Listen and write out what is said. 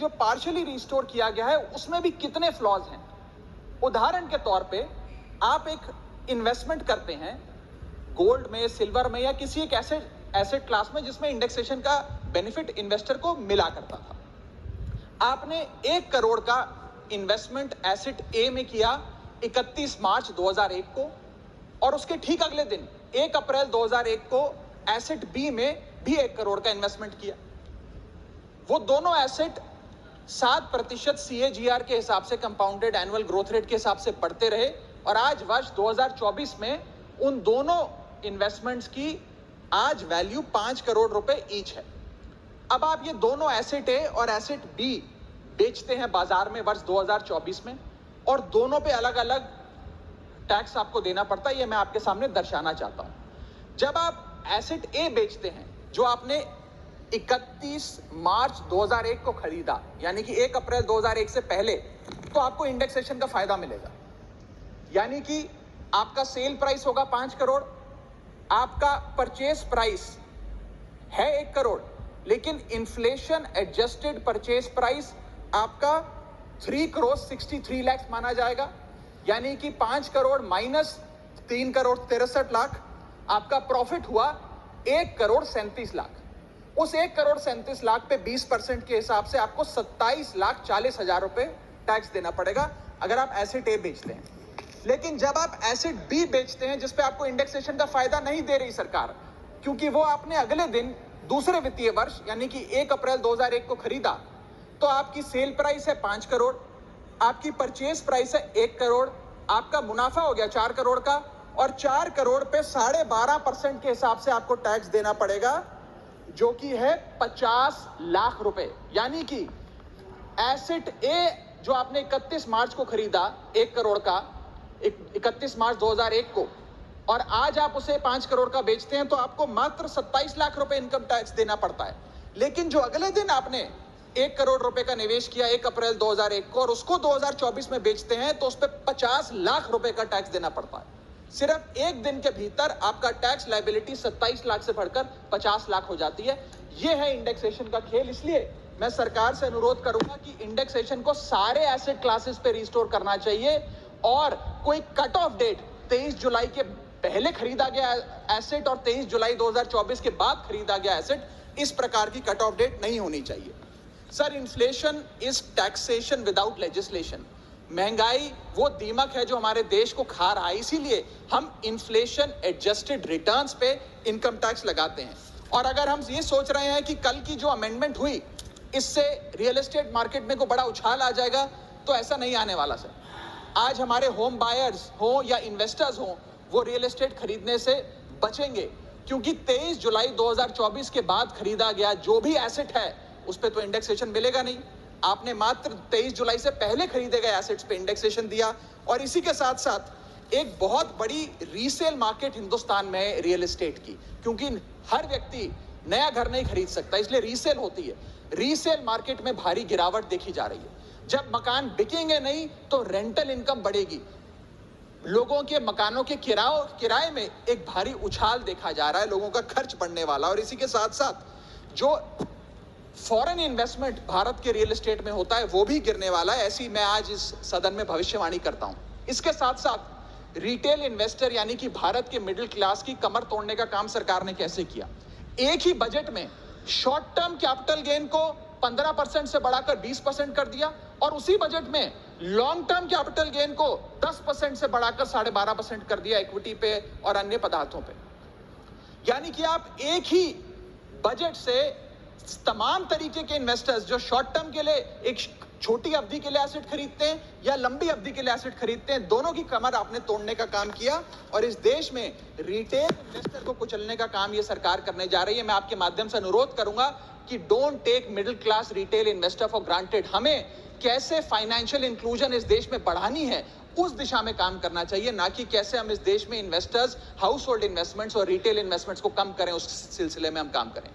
जो partially restore किया गया है उसमें भी कितने फ्लॉज हैं। उदाहरण के तौर पे आप एक इन्वेस्टमेंट करते हैं गोल्ड में, सिल्वर में या किसी एक एसेट क्लास में जिसमें इंडेक्सेशन का बेनिफिट इन्वेस्टर को मिला करता था। आपने 1 करोड़ का इन्वेस्टमेंट एसेट ए में किया 31 मार्च 2001 को, और उसके ठीक अगले दिन 1 अप्रैल 2001 को एसेट बी में भी 1 करोड़ का इन्वेस्टमेंट किया। वो दोनों एसेट 7% CAGR के हिसाब से, कंपाउंडेड एनुअल ग्रोथ रेट के हिसाब से बढ़ते रहे, और आज वर्ष 2024 में उन दोनों इन्वेस्टमेंट्स की आज वैल्यू 5 करोड़ रुपए ईच है। अब आप ये दोनों एसेट ए और एसेट बी बेचते हैं बाजार में वर्ष 2024 में, और दोनों पे अलग अलग टैक्स आपको देना पड़ता है। ये मैं आपके सामने दर्शाना चाहता हूं। जब आप एसेट ए बेचते हैं जो आपने 31 मार्च 2001 को खरीदा, यानी कि 1 अप्रैल 2001 से पहले, तो आपको इंडेक्सेशन का फायदा मिलेगा। यानी कि आपका सेल प्राइस होगा 5 करोड़, आपका परचेस प्राइस है 1 करोड़, लेकिन इन्फ्लेशन एडजस्टेड परचेस प्राइस आपका 3 करोड़ 63 लाख माना जाएगा। यानी कि 5 करोड़ माइनस 3 करोड़ 63 लाख, आपका प्रॉफिट हुआ 1 करोड़ 37 लाख। उस 1 करोड़ 37 लाख पे 20% के हिसाब से आपको 27 लाख 40 हजार रुपए टैक्स देना पड़ेगा अगर आप एसेट ए बेचते हैं। लेकिन जब आप एसेट बी बेचते हैं जिसपे आपको इंडेक्सेशन का फायदा नहीं दे रही सरकार, क्योंकि वो आपने अगले दिन दूसरे वित्तीय वर्ष यानी कि 1 अप्रैल 2001 को खरीदा, तो आपकी सेल प्राइस है 5 करोड़, आपकी परचेस प्राइस है 1 करोड़, आपका मुनाफा हो गया 4 करोड़ का, और 4 करोड़ पे 12.5% के हिसाब से आपको टैक्स देना पड़ेगा, जो कि है 50 लाख रुपए। यानी कि एसेट ए जो आपने 31 मार्च को खरीदा 1 करोड़ का, 31 मार्च 2001 को, और आज आप उसे 5 करोड़ का बेचते हैं, तो आपको मात्र 27 लाख रुपए इनकम टैक्स देना पड़ता है। लेकिन जो अगले दिन आपने 1 करोड़ रुपए का निवेश किया 1 अप्रैल 2001 को, और उसको 2024 में बेचते हैं, तो उस पर 50 लाख रुपए का टैक्स देना पड़ता है। सिर्फ एक दिन के भीतर आपका टैक्स लायबिलिटी 27 लाख से बढ़कर 50 लाख हो जाती है। यह है इंडेक्सेशन का खेल। इसलिए मैं सरकार से अनुरोध करूंगा कि इंडेक्सेशन को सारे एसेट क्लासेस पे रिस्टोर करना चाहिए, और कोई कट ऑफ डेट 23 जुलाई के पहले खरीदा गया एसेट और 23 जुलाई 2024 के बाद खरीदा गया एसेट, इस प्रकार की कट ऑफ डेट नहीं होनी चाहिए। Sir, inflation is taxation without legislation. महंगाई वो दीमक है जो हमारे देश को खा रहा है, इसीलिए हम इन्फ्लेशन एडजस्टेड रिटर्न्स पे इनकम टैक्स लगाते हैं। और अगर हम ये सोच रहे हैं कि कल की जो अमेंडमेंट हुई इससे रियल एस्टेट मार्केट में को बड़ा उछाल आ जाएगा, तो ऐसा नहीं आने वाला सर। आज हमारे होम बायर्स हो या इन्वेस्टर्स हो, वो रियल एस्टेट खरीदने से बचेंगे, क्योंकि 23 जुलाई 2024 के बाद खरीदा गया जो भी एसेट है उस पर तो इंडेक्सेशन मिलेगा नहीं। आपने मात्र 23 जुलाई से पहले खरीदे गए एसेट्स पे इंडेक्सेशन दिया, और इसी के साथ साथ एक बहुत बड़ी रीसेल मार्केट हिंदुस्तान में रियल एस्टेट की, क्योंकि हर व्यक्ति नया घर नहीं खरीद सकता, इसलिए रीसेल होती है। रीसेल मार्केट में भारी गिरावट देखी जा रही है। जब मकान बिकेंगे नहीं तो रेंटल इनकम बढ़ेगी, लोगों के मकानों के किराए में एक भारी उछाल देखा जा रहा है, लोगों का खर्च बढ़ने वाला। और इसी के साथ साथ जो फॉरेन इन्वेस्टमेंट भारत के रियल एस्टेट में होता है वो भी गिरने वाला है, ऐसी मैं आज इस सदन में भविष्यवाणी करता हूं। इसके साथ साथ रिटेल इन्वेस्टर यानी कि भारत के मिडिल क्लास की कमर तोड़ने का काम सरकार ने कैसे किया। एक ही बजट में शॉर्ट टर्म कैपिटल गेन को 15% से बढ़ाकर 20% कर दिया, और उसी बजट में लॉन्ग टर्म कैपिटल गेन को 10% से बढ़ाकर 12.5% कर दिया इक्विटी पे और अन्य पदार्थों पे। यानी कि आप एक ही बजट से तमाम तरीके के इन्वेस्टर्स जो शॉर्ट टर्म के लिए एक छोटी अवधि के लिए एसेट खरीदते हैं या लंबी अवधि के लिए एसेट खरीदते हैं, दोनों की कमर आपने तोड़ने का काम किया, और इस देश में रिटेल इन्वेस्टर को कुचलने का काम ये सरकार करने जा रही है। मैं आपके माध्यम से अनुरोध करूंगा कि don't take middle class retail investor for granted. हमें कैसे फाइनेंशियल इंक्लूजन इस देश में बढ़ानी है उस दिशा में काम करना चाहिए, ना कि कैसे हम इस देश में इन्वेस्टर्स, हाउस होल्ड इन्वेस्टमेंट्स और रिटेल इन्वेस्टमेंट्स को कम करें, उस सिलसिले में हम काम करें।